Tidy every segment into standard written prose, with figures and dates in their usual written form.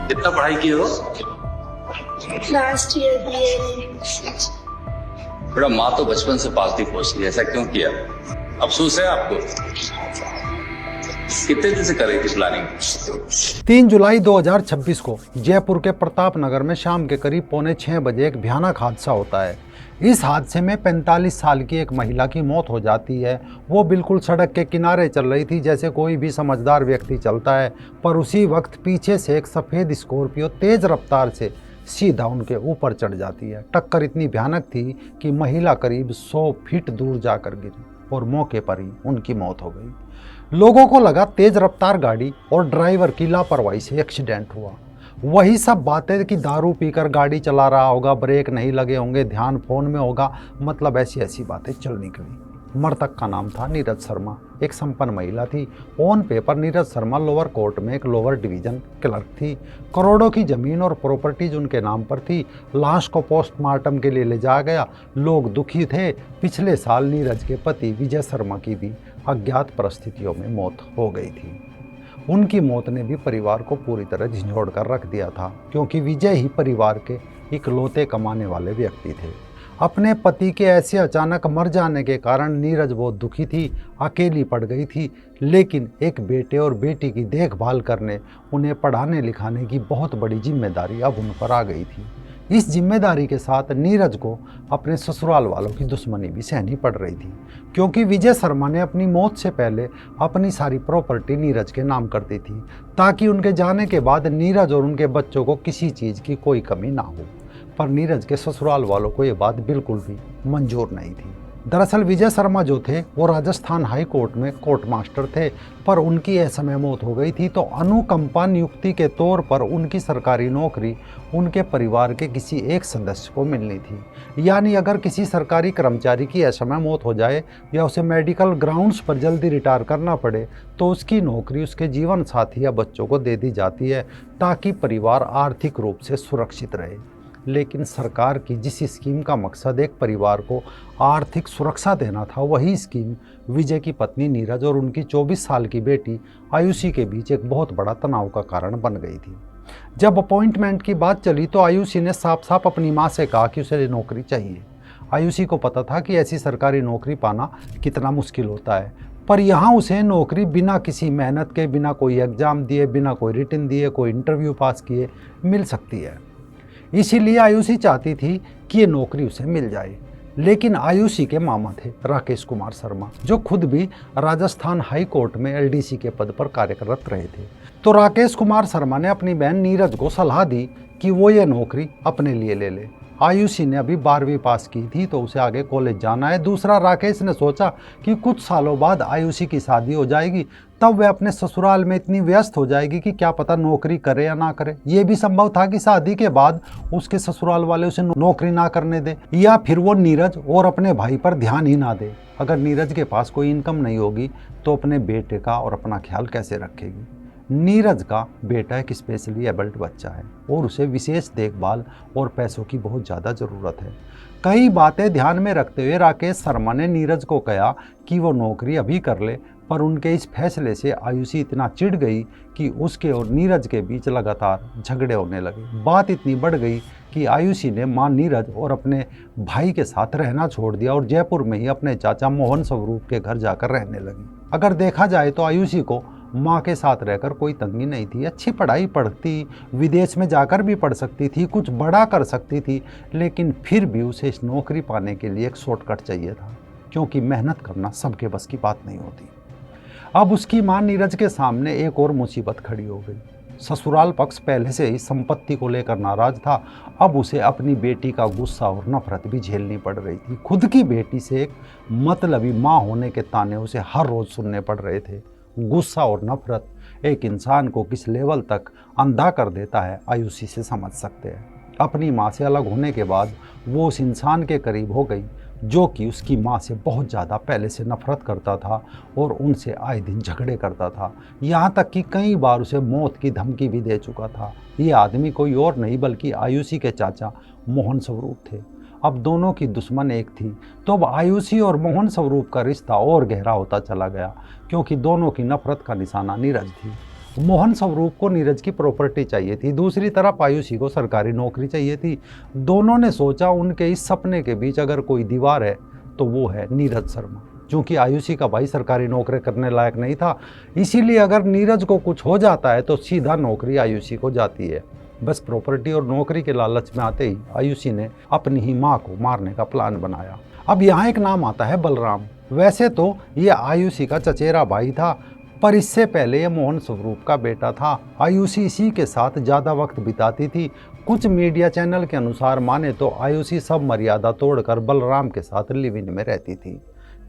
कितना पढ़ाई की हो? Last year BA. बेटा माँ तो बचपन से पालती पोसती, ऐसा क्यों किया? अफसोस है आपको? कितने दिन से कर रही थी प्लानिंग? 3 जुलाई 2026 को जयपुर के प्रताप नगर में शाम के करीब 5:45 बजे एक भयानक हादसा होता है। इस हादसे में 45 साल की एक महिला की मौत हो जाती है। वो बिल्कुल सड़क के किनारे चल रही थी जैसे कोई भी समझदार व्यक्ति चलता है, पर उसी वक्त पीछे से एक सफ़ेद स्कॉर्पियो तेज रफ्तार से सीधा उनके ऊपर चढ़ जाती है। टक्कर इतनी भयानक थी कि महिला करीब 100 फीट दूर जाकर गिरी और मौके पर ही उनकी मौत हो गई। लोगों को लगा तेज रफ्तार गाड़ी और ड्राइवर की लापरवाही से एक्सीडेंट हुआ। वही सब बातें कि दारू पीकर गाड़ी चला रहा होगा, ब्रेक नहीं लगे होंगे, ध्यान फोन में होगा, मतलब ऐसी ऐसी बातें चल निकली। मृतक का नाम था नीरज शर्मा, एक संपन्न महिला थी। On paper Neeraj Sharma lower court में एक लोअर डिवीजन क्लर्क थी। करोड़ों की जमीन और प्रॉपर्टीज उनके नाम पर थी। लाश को पोस्टमार्टम के लिए ले जाया गया। लोग दुखी थे। पिछले साल नीरज के पति विजय शर्मा की भी अज्ञात परिस्थितियों में मौत हो गई थी। उनकी मौत ने भी परिवार को पूरी तरह झंझोड़ कर रख दिया था, क्योंकि विजय ही परिवार के इकलौते कमाने वाले व्यक्ति थे। अपने पति के ऐसे अचानक मर जाने के कारण नीरज बहुत दुखी थी, अकेली पड़ गई थी। लेकिन एक बेटे और बेटी की देखभाल करने, उन्हें पढ़ाने लिखाने की बहुत बड़ी जिम्मेदारी अब उन पर आ गई थी। इस जिम्मेदारी के साथ नीरज को अपने ससुराल वालों की दुश्मनी भी सहनी पड़ रही थी, क्योंकि विजय शर्मा ने अपनी मौत से पहले अपनी सारी प्रॉपर्टी नीरज के नाम कर दी थी, ताकि उनके जाने के बाद नीरज और उनके बच्चों को किसी चीज़ की कोई कमी ना हो। पर नीरज के ससुराल वालों को ये बात बिल्कुल भी मंजूर नहीं थी। दरअसल विजय शर्मा जो थे वो राजस्थान हाई कोर्ट में कोर्ट मास्टर थे, पर उनकी असमय मौत हो गई थी, तो अनुकंपा नियुक्ति के तौर पर उनकी सरकारी नौकरी उनके परिवार के किसी एक सदस्य को मिलनी थी। यानी अगर किसी सरकारी कर्मचारी की असमय मौत हो जाए या उसे मेडिकल ग्राउंड्स पर जल्दी रिटायर करना पड़े, तो उसकी नौकरी उसके जीवन साथी या बच्चों को दे दी जाती है, ताकि परिवार आर्थिक रूप से सुरक्षित रहे। लेकिन सरकार की जिस स्कीम का मकसद एक परिवार को आर्थिक सुरक्षा देना था, वही स्कीम विजय की पत्नी नीरज और उनकी 24 साल की बेटी आयुषी के बीच एक बहुत बड़ा तनाव का कारण बन गई थी। जब अपॉइंटमेंट की बात चली तो आयुषी ने साफ साफ अपनी मां से कहा कि उसे नौकरी चाहिए। आयुषी को पता था कि ऐसी सरकारी नौकरी पाना कितना मुश्किल होता है, पर यहाँ उसे नौकरी बिना किसी मेहनत के, बिना कोई एग्ज़ाम दिए, बिना कोई रिटन दिए, कोई इंटरव्यू पास किए मिल सकती है। इसीलिए आयुषी चाहती थी कि ये नौकरी उसे मिल जाए। लेकिन आयुषी के मामा थे राकेश कुमार शर्मा, जो खुद भी राजस्थान हाई कोर्ट में एलडीसी के पद पर कार्यरत रहे थे। तो राकेश कुमार शर्मा ने अपनी बहन नीरज को सलाह दी कि वो ये नौकरी अपने लिए ले ले। आयुषी ने अभी 12वीं पास की थी, तो उसे आगे कॉलेज जाना है। दूसरा, राकेश ने सोचा कि कुछ सालों बाद आयुषी की शादी हो जाएगी, तब वह अपने ससुराल में इतनी व्यस्त हो जाएगी कि क्या पता नौकरी करे या ना करे। ये भी संभव था कि शादी के बाद उसके ससुराल वाले उसे नौकरी ना करने दे, या फिर वो नीरज और अपने भाई पर ध्यान ही ना दे। अगर नीरज के पास कोई इनकम नहीं होगी तो अपने बेटे का और अपना ख्याल कैसे रखेगी। नीरज का बेटा एक स्पेशली एबल्ड बच्चा है और उसे विशेष देखभाल और पैसों की बहुत ज़्यादा ज़रूरत है। कई बातें ध्यान में रखते हुए राकेश शर्मा ने नीरज को कहा कि वो नौकरी अभी कर ले, पर उनके इस फैसले से आयुषी इतना चिढ़ गई कि उसके और नीरज के बीच लगातार झगड़े होने लगे। बात इतनी बढ़ गई कि आयुषी ने मां नीरज और अपने भाई के साथ रहना छोड़ दिया और जयपुर में ही अपने चाचा मोहन स्वरूप के घर जाकर रहने लगी। अगर देखा जाए तो आयुषी को माँ के साथ रहकर कोई तंगी नहीं थी। अच्छी पढ़ाई पढ़ती, विदेश में जाकर भी पढ़ सकती थी, कुछ बड़ा कर सकती थी, लेकिन फिर भी उसे इस नौकरी पाने के लिए एक शॉर्टकट चाहिए था, क्योंकि मेहनत करना सबके बस की बात नहीं होती। अब उसकी मां नीरज के सामने एक और मुसीबत खड़ी हो गई। ससुराल पक्ष पहले से ही संपत्ति को लेकर नाराज था, अब उसे अपनी बेटी का गुस्सा और नफरत भी झेलनी पड़ रही थी। खुद की बेटी से एक मतलबी माँ होने के ताने उसे हर रोज सुनने पड़ रहे थे। गुस्सा और नफरत एक इंसान को किस लेवल तक अंधा कर देता है, आयुषी से समझ सकते हैं। अपनी माँ से अलग होने के बाद वो उस इंसान के करीब हो गई जो कि उसकी माँ से बहुत ज़्यादा पहले से नफरत करता था और उनसे आए दिन झगड़े करता था। यहाँ तक कि कई बार उसे मौत की धमकी भी दे चुका था। ये आदमी कोई और नहीं बल्कि आयुषी के चाचा मोहन स्वरूप थे। अब दोनों की दुश्मन एक थी, तो अब आयुषी और मोहन स्वरूप का रिश्ता और गहरा होता चला गया, क्योंकि दोनों की नफरत का निशाना नीरज थी। मोहन स्वरूप को नीरज की प्रॉपर्टी चाहिए थी, दूसरी तरफ आयुषी को सरकारी नौकरी चाहिए थी। दोनों ने सोचा उनके इस सपने के बीच अगर कोई दीवार है तो वो है नीरज शर्मा। क्योंकि आयुषी का भाई सरकारी नौकरी करने लायक नहीं था, इसीलिए अगर नीरज को कुछ हो जाता है तो सीधा नौकरी आयुषी को जाती है। बस प्रॉपर्टी और नौकरी के लालच में आते ही आयुषी ने अपनी ही माँ को मारने का प्लान बनाया। अब यहाँ एक नाम आता है बलराम। वैसे तो ये आयुषी का चचेरा भाई था, पर इससे पहले ये मोहन स्वरूप का बेटा था। आयुषी इसी के साथ ज़्यादा वक्त बिताती थी। कुछ मीडिया चैनल के अनुसार माने तो आयुषी सब मर्यादा तोड़कर बलराम के साथ लिव इन में रहती थी।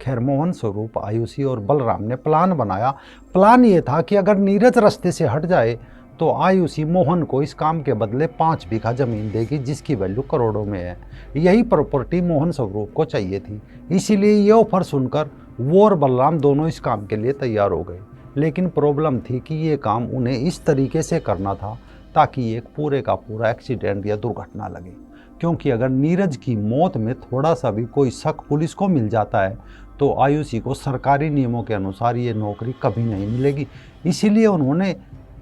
खैर, मोहन स्वरूप, आयुषी और बलराम ने प्लान बनाया। प्लान ये था कि अगर नीरज रास्ते से हट जाए तो आयुषी मोहन को इस काम के बदले 5 बीघा जमीन देगी, जिसकी वैल्यू करोड़ों में है। यही प्रॉपर्टी मोहन स्वरूप को चाहिए थी। इसीलिए ये ऑफर सुनकर वो और बलराम दोनों इस काम के लिए तैयार हो गए। लेकिन प्रॉब्लम थी कि ये काम उन्हें इस तरीके से करना था ताकि एक पूरे का पूरा एक्सीडेंट या दुर्घटना लगे। क्योंकि अगर नीरज की मौत में थोड़ा सा भी कोई शक पुलिस को मिल जाता है तो आयुषी को सरकारी नियमों के अनुसार ये नौकरी कभी नहीं मिलेगी। इसीलिए उन्होंने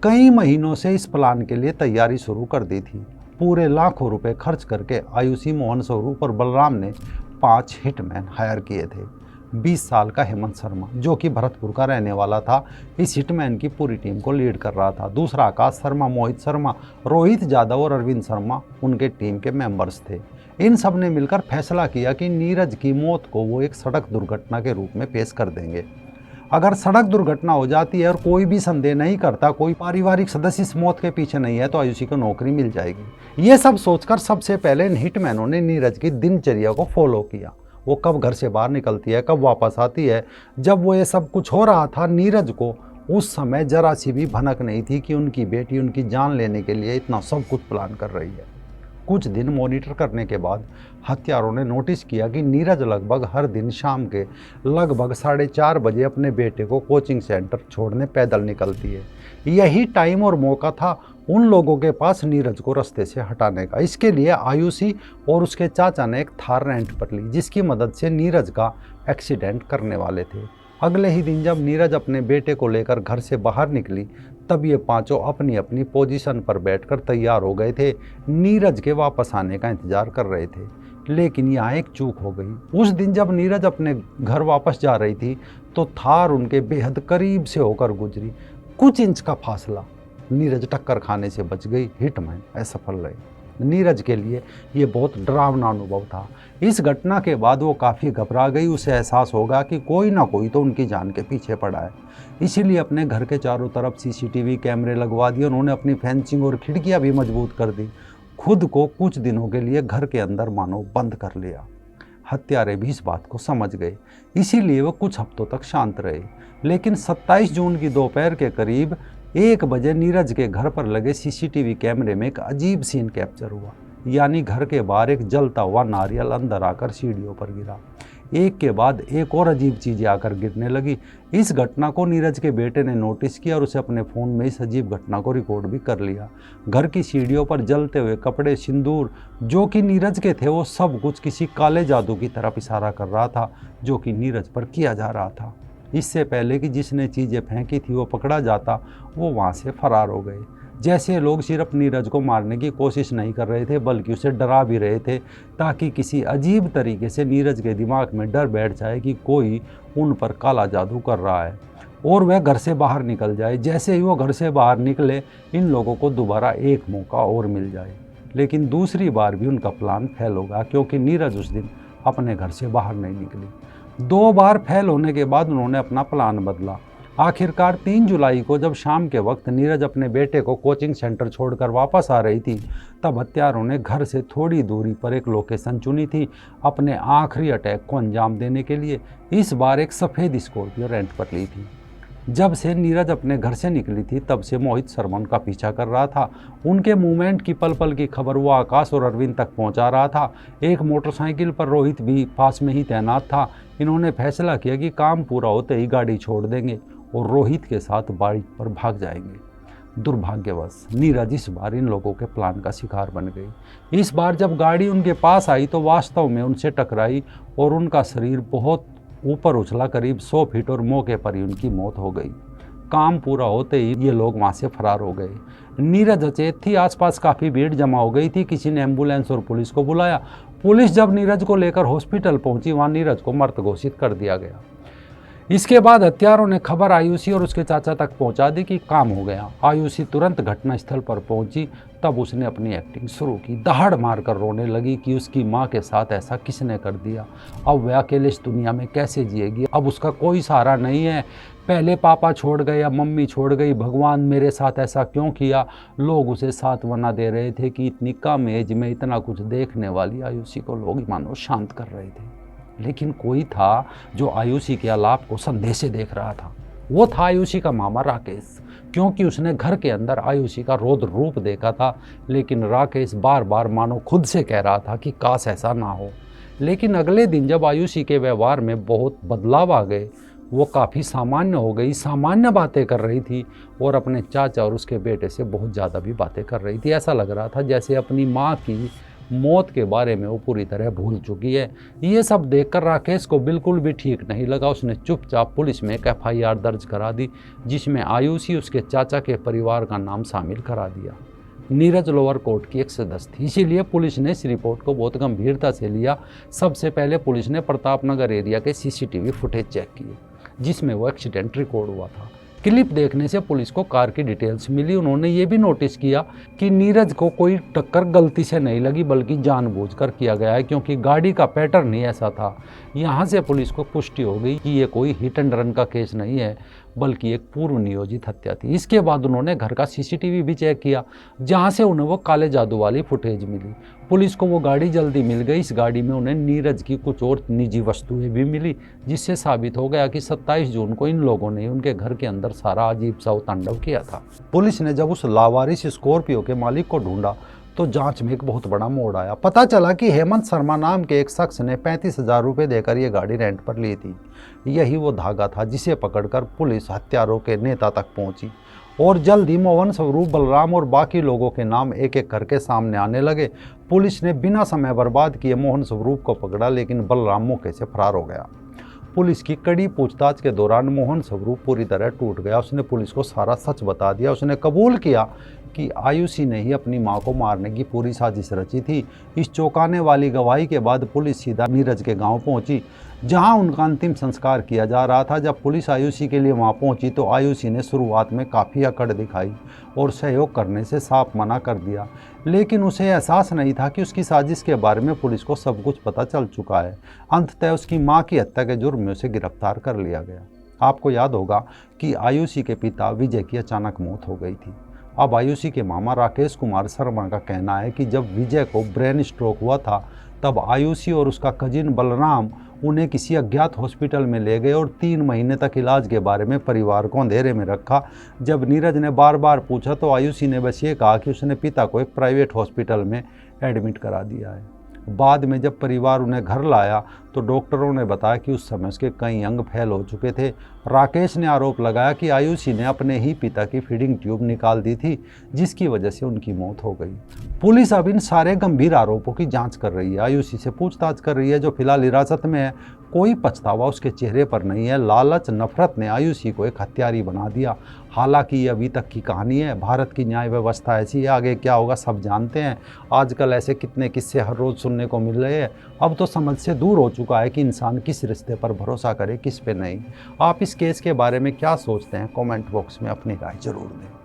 कई महीनों से इस प्लान के लिए तैयारी शुरू कर दी थी। पूरे लाखों रुपए खर्च करके आयुषी, मोहन स्वरूप और बलराम ने 5 हिटमैन हायर किए थे। 20 साल का हेमंत शर्मा, जो कि भरतपुर का रहने वाला था, इस हिटमैन की पूरी टीम को लीड कर रहा था। दूसरा आकाश शर्मा, मोहित शर्मा, रोहित यादव और अरविंद शर्मा उनके टीम के मेंबर्स थे। इन सब ने मिलकर फैसला किया कि नीरज की मौत को वो एक सड़क दुर्घटना के रूप में पेश कर देंगे। अगर सड़क दुर्घटना हो जाती है और कोई भी संदेह नहीं करता, कोई पारिवारिक सदस्य इस मौत के पीछे नहीं है, तो आयुषी को नौकरी मिल जाएगी। ये सब सोचकर सबसे पहले इन हिटमैनों ने नीरज की दिनचर्या को फॉलो किया। वो कब घर से बाहर निकलती है, कब वापस आती है। जब वो ये सब कुछ हो रहा था, नीरज को उस समय जरा सी भी भनक नहीं थी कि उनकी बेटी उनकी जान लेने के लिए इतना सब कुछ प्लान कर रही है। कुछ दिन मॉनिटर करने के बाद हत्यारों ने नोटिस किया कि नीरज लगभग हर दिन शाम के लगभग 4:30 बजे अपने बेटे को कोचिंग सेंटर छोड़ने पैदल निकलती है। यही टाइम और मौका था उन लोगों के पास नीरज को रास्ते से हटाने का। इसके लिए आयुषी और उसके चाचा ने एक थार रेंट पर ली, जिसकी मदद से नीरज का एक्सीडेंट करने वाले थे। अगले ही दिन जब नीरज अपने बेटे को लेकर घर से बाहर निकली, तब ये पांचों अपनी अपनी पोजीशन पर बैठकर तैयार हो गए थे। नीरज के वापस आने का इंतजार कर रहे थे। लेकिन यहाँ एक चूक हो गई। उस दिन जब नीरज अपने घर वापस जा रही थी तो थार उनके बेहद करीब से होकर गुजरी। कुछ इंच का फासला, नीरज टक्कर खाने से बच गई। हिटमैन असफल रहे। नीरज के लिए ये बहुत डरावना अनुभव था। इस घटना के बाद वो काफ़ी घबरा गई। उसे एहसास होगा कि कोई ना कोई तो उनकी जान के पीछे पड़ा है। इसीलिए अपने घर के चारों तरफ CCTV कैमरे लगवा दिए। उन्होंने अपनी फेंसिंग और खिड़कियां भी मजबूत कर दी। खुद को कुछ दिनों के लिए घर के अंदर मानो बंद कर लिया। हत्यारे भी इस बात को समझ गए, इसीलिए वो कुछ हफ्तों तक शांत रहे। लेकिन 27 जून की दोपहर के करीब 1 बजे नीरज के घर पर लगे CCTV कैमरे में एक अजीब सीन कैप्चर हुआ। यानी घर के बाहर एक जलता हुआ नारियल अंदर आकर सीढ़ियों पर गिरा। एक के बाद एक और अजीब चीज़ें आकर गिरने लगी। इस घटना को नीरज के बेटे ने नोटिस किया और उसे अपने फ़ोन में इस अजीब घटना को रिकॉर्ड भी कर लिया। घर की सीढ़ियों पर जलते हुए कपड़े, सिंदूर जो कि नीरज के थे, वो सब कुछ किसी काले जादू की तरफ इशारा कर रहा था, जो कि नीरज पर किया जा रहा था। इससे पहले कि जिसने चीज़ें फेंकी थी वो पकड़ा जाता, वो वहाँ से फरार हो गए। जैसे लोग सिर्फ नीरज को मारने की कोशिश नहीं कर रहे थे, बल्कि उसे डरा भी रहे थे, ताकि किसी अजीब तरीके से नीरज के दिमाग में डर बैठ जाए कि कोई उन पर काला जादू कर रहा है और वह घर से बाहर निकल जाए। जैसे ही वो घर से बाहर निकले, इन लोगों को दोबारा एक मौका और मिल जाए। लेकिन दूसरी बार भी उनका प्लान फेल होगा, क्योंकि नीरज उस दिन अपने घर से बाहर नहीं निकली। 2 बार फेल होने के बाद उन्होंने अपना प्लान बदला। आखिरकार 3 जुलाई को जब शाम के वक्त नीरज अपने बेटे को कोचिंग सेंटर छोड़कर वापस आ रही थी, तब हत्यारों ने घर से थोड़ी दूरी पर एक लोकेशन चुनी थी अपने आखिरी अटैक को अंजाम देने के लिए। इस बार एक सफ़ेद स्कॉर्पियो रेंट पर ली थी। जब से नीरज अपने घर से निकली थी, तब से मोहित शर्मा का पीछा कर रहा था। उनके मूवमेंट की पल पल की खबर वो आकाश और अरविंद तक पहुंचा रहा था। एक मोटरसाइकिल पर रोहित भी पास में ही तैनात था। इन्होंने फैसला किया कि काम पूरा होते ही गाड़ी छोड़ देंगे और रोहित के साथ बाइक पर भाग जाएंगे। दुर्भाग्यवश नीरज इस बार इन लोगों के प्लान का शिकार बन गई। इस बार जब गाड़ी उनके पास आई तो वास्तव में उनसे टकराई और उनका शरीर बहुत ऊपर उछला, करीब 100 फीट, और मौके पर ही उनकी मौत हो गई। काम पूरा होते ही ये लोग वहाँ से फरार हो गए। नीरज अचेत थी, आसपास काफ़ी भीड़ जमा हो गई थी। किसी ने एम्बुलेंस और पुलिस को बुलाया। पुलिस जब नीरज को लेकर हॉस्पिटल पहुंची, वहाँ नीरज को मृत घोषित कर दिया गया। इसके बाद हत्यारों ने खबर आयुषी और उसके चाचा तक पहुंचा दी कि काम हो गया। आयुषी तुरंत घटनास्थल पर पहुंची। तब उसने अपनी एक्टिंग शुरू की। दहाड़ मारकर रोने लगी कि उसकी माँ के साथ ऐसा किसने कर दिया। अब वह अकेले इस दुनिया में कैसे जिएगी। अब उसका कोई सहारा नहीं है। पहले पापा छोड़ गए, अब मम्मी छोड़ गई। भगवान मेरे साथ ऐसा क्यों किया। लोग उसे सांत्वना दे रहे थे कि इतनी कम एज में इतना कुछ देखने वाली आयुषी को लोग मानो शांत कर रहे थे। लेकिन कोई था जो आयुषी के आलाप को संदेशे देख रहा था। वो था आयुषी का मामा राकेश, क्योंकि उसने घर के अंदर आयुषी का रौद्र रूप देखा था। लेकिन राकेश बार बार मानो खुद से कह रहा था कि काश ऐसा ना हो। लेकिन अगले दिन जब आयुषी के व्यवहार में बहुत बदलाव आ गए, वो काफ़ी सामान्य हो गई, सामान्य बातें कर रही थी और अपने चाचा और उसके बेटे से बहुत ज़्यादा भी बातें कर रही थी। ऐसा लग रहा था जैसे अपनी माँ की मौत के बारे में वो पूरी तरह भूल चुकी है। ये सब देखकर राकेश को बिल्कुल भी ठीक नहीं लगा। उसने चुपचाप पुलिस में एक FIR दर्ज करा दी, जिसमें आयुषी उसके चाचा के परिवार का नाम शामिल करा दिया। नीरज लोअर कोर्ट की एक सदस्य थी, इसीलिए पुलिस ने इस रिपोर्ट को बहुत गंभीरता से लिया। सबसे पहले पुलिस ने प्रतापनगर एरिया के CCTV फुटेज चेक किए, जिसमें वो एक्सीडेंट रिकॉर्ड हुआ था। क्लिप देखने से पुलिस को कार की डिटेल्स मिली। उन्होंने ये भी नोटिस किया कि नीरज को कोई टक्कर गलती से नहीं लगी, बल्कि जानबूझकर किया गया है, क्योंकि गाड़ी का पैटर्न ही ऐसा था। यहाँ से पुलिस को पुष्टि हो गई कि ये कोई हिट एंड रन का केस नहीं है, बल्कि एक पूर्व नियोजित हत्या थी। इसके बाद उन्होंने घर का CCTV भी चेक किया, जहाँ से उन्हें वो काले जादू वाली फुटेज मिली। पुलिस को वो गाड़ी जल्दी मिल गई। इस गाड़ी में उन्हें नीरज की कुछ और निजी वस्तुएं भी मिली, जिससे साबित हो गया कि 27 जून को इन लोगों ने उनके घर के अंदर सारा अजीब सा तांडव किया था। पुलिस ने जब उस लावारिस स्कॉर्पियो के मालिक को ढूंढा तो जांच में एक बहुत बड़ा मोड़ आया। पता चला कि हेमंत शर्मा नाम के एक शख्स ने 35,000 रुपये देकर ये गाड़ी रेंट पर ली थी। यही वो धागा था जिसे पकड़कर पुलिस हत्यारों के नेता तक पहुंची और जल्द ही मोहन, स्वरूप, बलराम और बाकी लोगों के नाम एक एक करके सामने आने लगे। पुलिस ने बिना समय बर्बाद किए मोहन स्वरूप को पकड़ा, लेकिन बलराम मौके से फरार हो गया। पुलिस की कड़ी पूछताछ के दौरान मोहन स्वरूप पूरी तरह टूट गया। उसने पुलिस को सारा सच बता दिया। उसने कबूल किया कि आयुषी ने ही अपनी मां को मारने की पूरी साजिश रची थी। इस चौंकाने वाली गवाही के बाद पुलिस सीधा नीरज के गांव पहुंची, जहां उनका अंतिम संस्कार किया जा रहा था। जब पुलिस आयुषी के लिए वहां पहुंची तो आयुषी ने शुरुआत में काफ़ी अकड़ दिखाई और सहयोग करने से साफ मना कर दिया। लेकिन उसे एहसास नहीं था कि उसकी साजिश के बारे में पुलिस को सब कुछ पता चल चुका है। अंततः उसकी मां की हत्या के जुर्म में उसे गिरफ्तार कर लिया गया। आपको याद होगा कि आयुषी के पिता विजय की अचानक मौत हो गई थी। अब आयुषी के मामा राकेश कुमार शर्मा का कहना है कि जब विजय को ब्रेन स्ट्रोक हुआ था, तब आयुषी और उसका कजिन बलराम उन्हें किसी अज्ञात हॉस्पिटल में ले गए और 3 महीने तक इलाज के बारे में परिवार को अंधेरे में रखा। जब नीरज ने बार बार पूछा तो आयुषी ने बस ये कहा कि उसने पिता को एक प्राइवेट हॉस्पिटल में एडमिट करा दिया है। बाद में जब परिवार उन्हें घर लाया तो डॉक्टरों ने बताया कि उस समय उसके कई अंग फैल हो चुके थे। राकेश ने आरोप लगाया कि आयुषी ने अपने ही पिता की फीडिंग ट्यूब निकाल दी थी, जिसकी वजह से उनकी मौत हो गई। पुलिस अब इन सारे गंभीर आरोपों की जांच कर रही है, आयुषी से पूछताछ कर रही है, जो फिलहाल हिरासत में है। कोई पछतावा उसके चेहरे पर नहीं है। लालच, नफरत ने आयुषी को एक हत्यारी बना दिया। हालांकि ये अभी तक की कहानी है। भारत की न्याय व्यवस्था ऐसी है, आगे क्या होगा सब जानते हैं। आजकल ऐसे कितने किस्से हर रोज़ सुनने को मिल रहे हैं। अब तो समझ से दूर हो चुका है कि इंसान किस रिश्ते पर भरोसा करे, किस पे नहीं। आप इस केस के बारे में क्या सोचते हैं? कमेंट बॉक्स में अपनी राय जरूर दें।